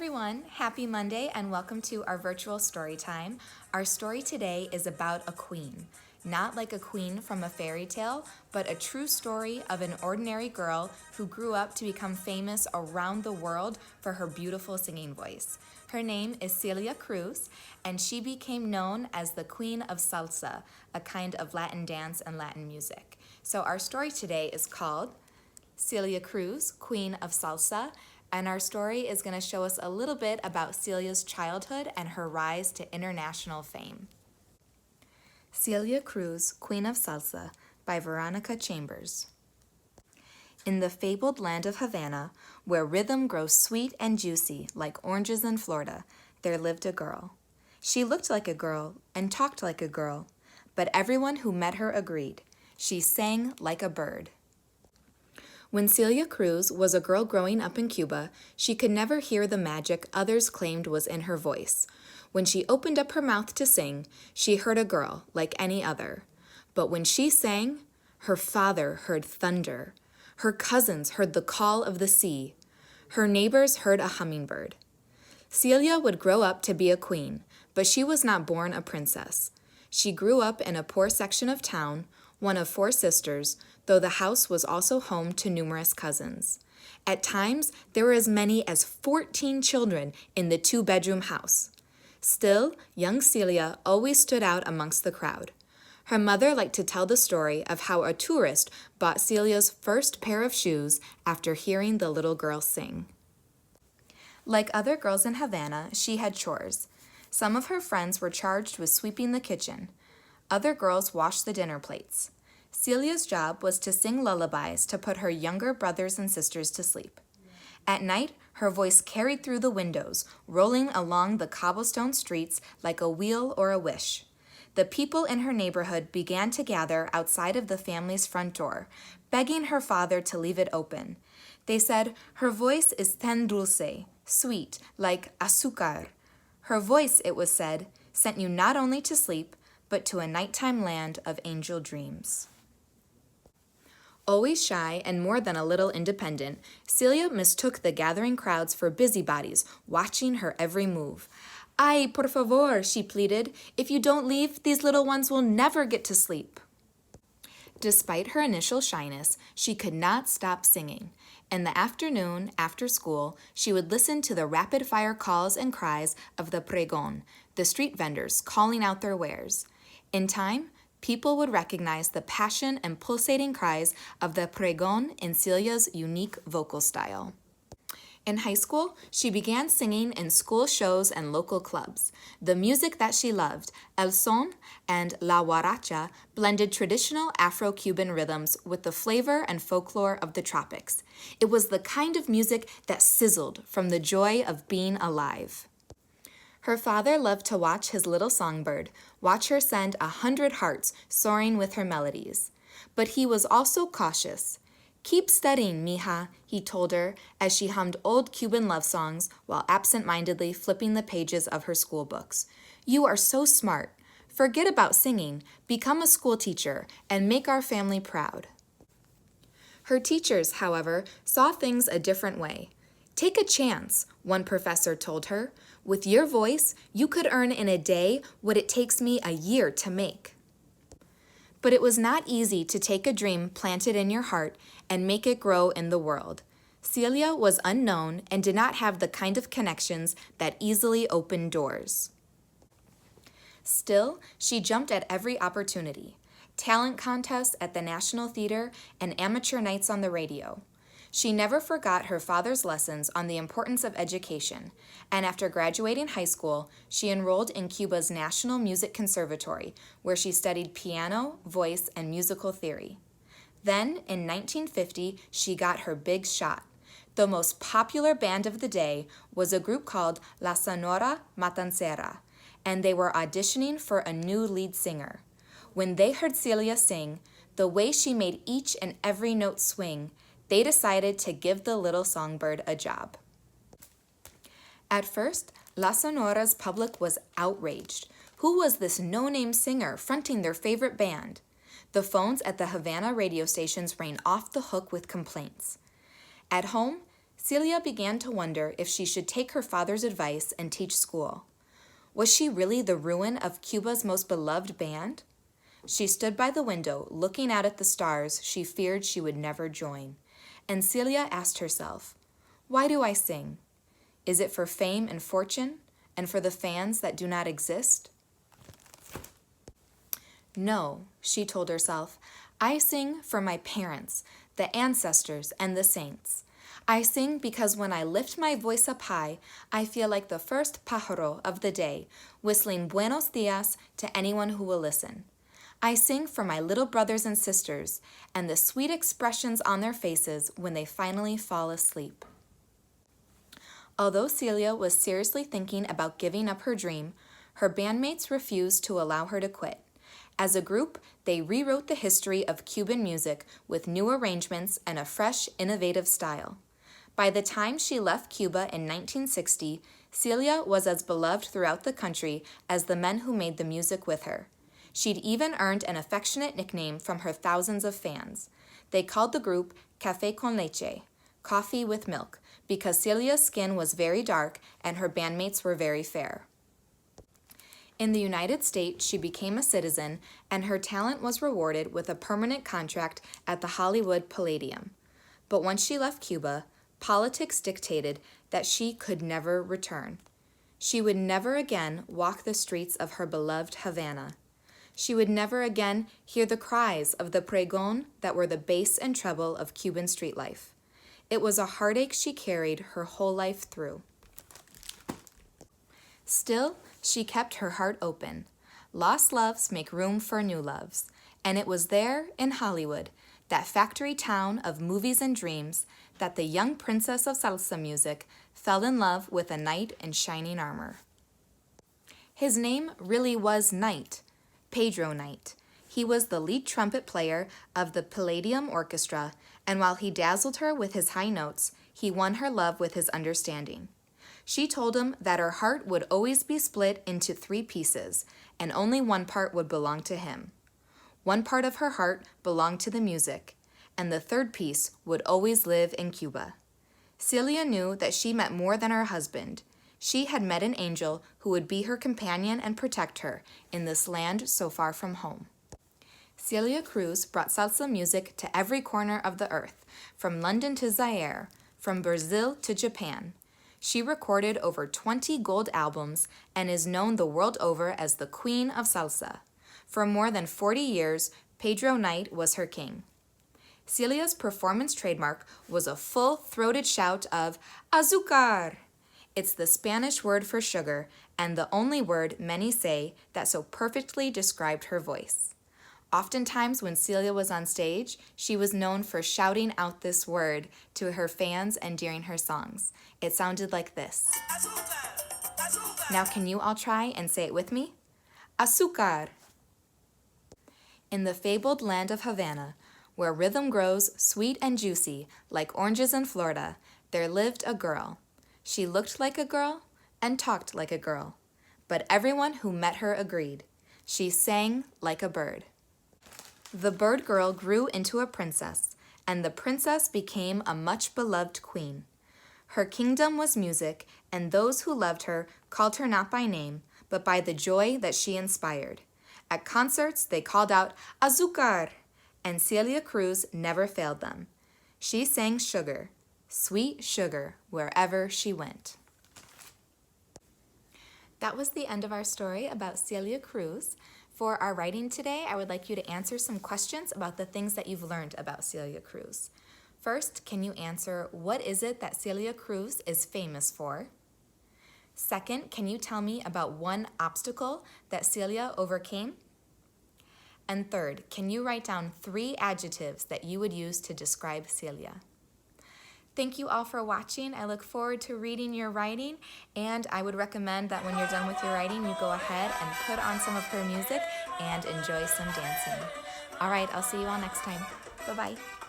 everyone, happy Monday and welcome to our virtual story time. Our story today is about a queen. Not like a queen from a fairy tale, but a true story of an ordinary girl who grew up to become famous around the world for her beautiful singing voice. Her name is Celia Cruz, and she became known as the Queen of Salsa, a kind of Latin dance and Latin music. So our story today is called Celia Cruz, Queen of Salsa, and our story is going to show us a little bit about Celia's childhood and her rise to international fame. Celia Cruz, Queen of Salsa, by Veronica Chambers. In the fabled land of Havana, where rhythm grows sweet and juicy like oranges in Florida, there lived a girl. She looked like a girl and talked like a girl, but everyone who met her agreed. She sang like a bird. When Celia Cruz was a girl growing up in Cuba, she could never hear the magic others claimed was in her voice. When she opened up her mouth to sing, she heard a girl like any other. But when she sang, her father heard thunder. Her cousins heard the call of the sea. Her neighbors heard a hummingbird. Celia would grow up to be a queen, but she was not born a princess. She grew up in a poor section of town, one of 4 sisters, though the house was also home to numerous cousins. At times, there were as many as 14 children in the 2-bedroom house. Still, young Celia always stood out amongst the crowd. Her mother liked to tell the story of how a tourist bought Celia's first pair of shoes after hearing the little girl sing. Like other girls in Havana, she had chores. Some of her friends were charged with sweeping the kitchen. Other girls washed the dinner plates. Celia's job was to sing lullabies to put her younger brothers and sisters to sleep. At night, her voice carried through the windows, rolling along the cobblestone streets like a wheel or a wish. The people in her neighborhood began to gather outside of the family's front door, begging her father to leave it open. They said, "Her voice is tan dulce," sweet, like azúcar. Her voice, it was said, sent you not only to sleep, but to a nighttime land of angel dreams. Always shy and more than a little independent, Celia mistook the gathering crowds for busybodies, watching her every move. "Ay, por favor," she pleaded. "If you don't leave, these little ones will never get to sleep." Despite her initial shyness, she could not stop singing. In the afternoon, after school, she would listen to the rapid-fire calls and cries of the pregón, the street vendors calling out their wares. In time, people would recognize the passion and pulsating cries of the pregón in Celia's unique vocal style. In high school, she began singing in school shows and local clubs. The music that she loved, el son and la guaracha, blended traditional Afro-Cuban rhythms with the flavor and folklore of the tropics. It was the kind of music that sizzled from the joy of being alive. Her father loved to watch his little songbird, watch her send 100 hearts soaring with her melodies. But he was also cautious. "Keep studying, mija," he told her as she hummed old Cuban love songs while absent-mindedly flipping the pages of her school books. "You are so smart. Forget about singing, become a school teacher, and make our family proud." Her teachers, however, saw things a different way. "Take a chance," one professor told her. "With your voice, you could earn in a day what it takes me a year to make." But it was not easy to take a dream planted in your heart and make it grow in the world. Celia was unknown and did not have the kind of connections that easily opened doors. Still, she jumped at every opportunity. Talent contests at the National Theater and amateur nights on the radio. She never forgot her father's lessons on the importance of education, and after graduating high school, she enrolled in Cuba's National Music Conservatory, where she studied piano, voice, and musical theory. Then, in 1950, she got her big shot. The most popular band of the day was a group called La Sonora Matancera, and they were auditioning for a new lead singer. When they heard Celia sing, the way she made each and every note swing, they decided to give the little songbird a job. At first, La Sonora's public was outraged. Who was this no-name singer fronting their favorite band? The phones at the Havana radio stations rang off the hook with complaints. At home, Celia began to wonder if she should take her father's advice and teach school. Was she really the ruin of Cuba's most beloved band? She stood by the window, looking out at the stars she feared she would never join. And Celia asked herself, why do I sing? Is it for fame and fortune, and for the fans that do not exist? No, she told herself, I sing for my parents, the ancestors, and the saints. I sing because when I lift my voice up high, I feel like the first pájaro of the day, whistling buenos dias to anyone who will listen. I sing for my little brothers and sisters and the sweet expressions on their faces when they finally fall asleep. Although Celia was seriously thinking about giving up her dream, her bandmates refused to allow her to quit. As a group, they rewrote the history of Cuban music with new arrangements and a fresh, innovative style. By the time she left Cuba in 1960, Celia was as beloved throughout the country as the men who made the music with her. She'd even earned an affectionate nickname from her thousands of fans. They called the group Café con Leche, coffee with milk, because Celia's skin was very dark and her bandmates were very fair. In the United States, she became a citizen, and her talent was rewarded with a permanent contract at the Hollywood Palladium. But once she left Cuba, politics dictated that she could never return. She would never again walk the streets of her beloved Havana. She would never again hear the cries of the pregón that were the bass and treble of Cuban street life. It was a heartache she carried her whole life through. Still, she kept her heart open. Lost loves make room for new loves. And it was there, in Hollywood, that factory town of movies and dreams, that the young princess of salsa music fell in love with a knight in shining armor. His name really was Knight, Pedro Knight. He was the lead trumpet player of the Palladium Orchestra, and while he dazzled her with his high notes, he won her love with his understanding. She told him that her heart would always be split into 3 pieces, and only one part would belong to him. One part of her heart belonged to the music, and the third piece would always live in Cuba. Celia knew that she met more than her husband. She had met an angel who would be her companion and protect her in this land so far from home. Celia Cruz brought salsa music to every corner of the earth, from London to Zaire, from Brazil to Japan. She recorded over 20 gold albums and is known the world over as the Queen of Salsa. For more than 40 years, Pedro Knight was her king. Celia's performance trademark was a full-throated shout of azúcar. It's the Spanish word for sugar and the only word many say that so perfectly described her voice. Oftentimes when Celia was on stage, she was known for shouting out this word to her fans and during her songs. It sounded like this. Now can you all try and say it with me? Azúcar. In the fabled land of Havana, where rhythm grows sweet and juicy like oranges in Florida, there lived a girl. She looked like a girl and talked like a girl, but everyone who met her agreed. She sang like a bird. The bird girl grew into a princess, and the princess became a much-beloved queen. Her kingdom was music, and those who loved her called her not by name, but by the joy that she inspired. At concerts, they called out, azúcar, and Celia Cruz never failed them. She sang sugar, sweet sugar, wherever she went. That was the end of our story about Celia Cruz. For our writing today, I would like you to answer some questions about the things that you've learned about Celia Cruz. First, can you answer what is it that Celia Cruz is famous for? Second, can you tell me about one obstacle that Celia overcame? And third, can you write down 3 adjectives that you would use to describe Celia? Thank you all for watching. I look forward to reading your writing, and I would recommend that when you're done with your writing, you go ahead and put on some of her music and enjoy some dancing. All right, I'll see you all next time. Bye-bye.